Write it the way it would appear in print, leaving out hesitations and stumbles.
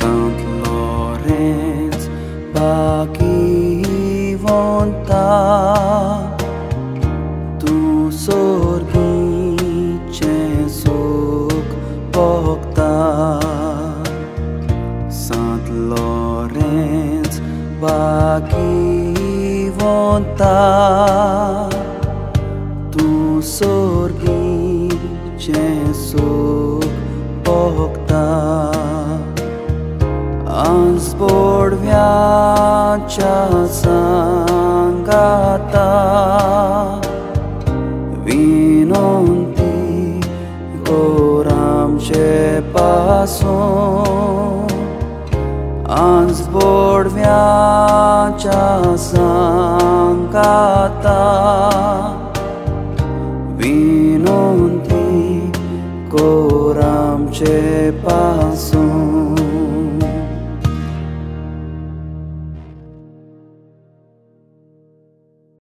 Saint Lawrence Bhagivanta, tu sorgice sukh bhokta. Saint Lawrence Bhagivanta, tu sorgice sukh bhokta. Ansbordviacha sangata, vinonti goramche pason. Ansbordviacha sangata, vinonti goramche pason.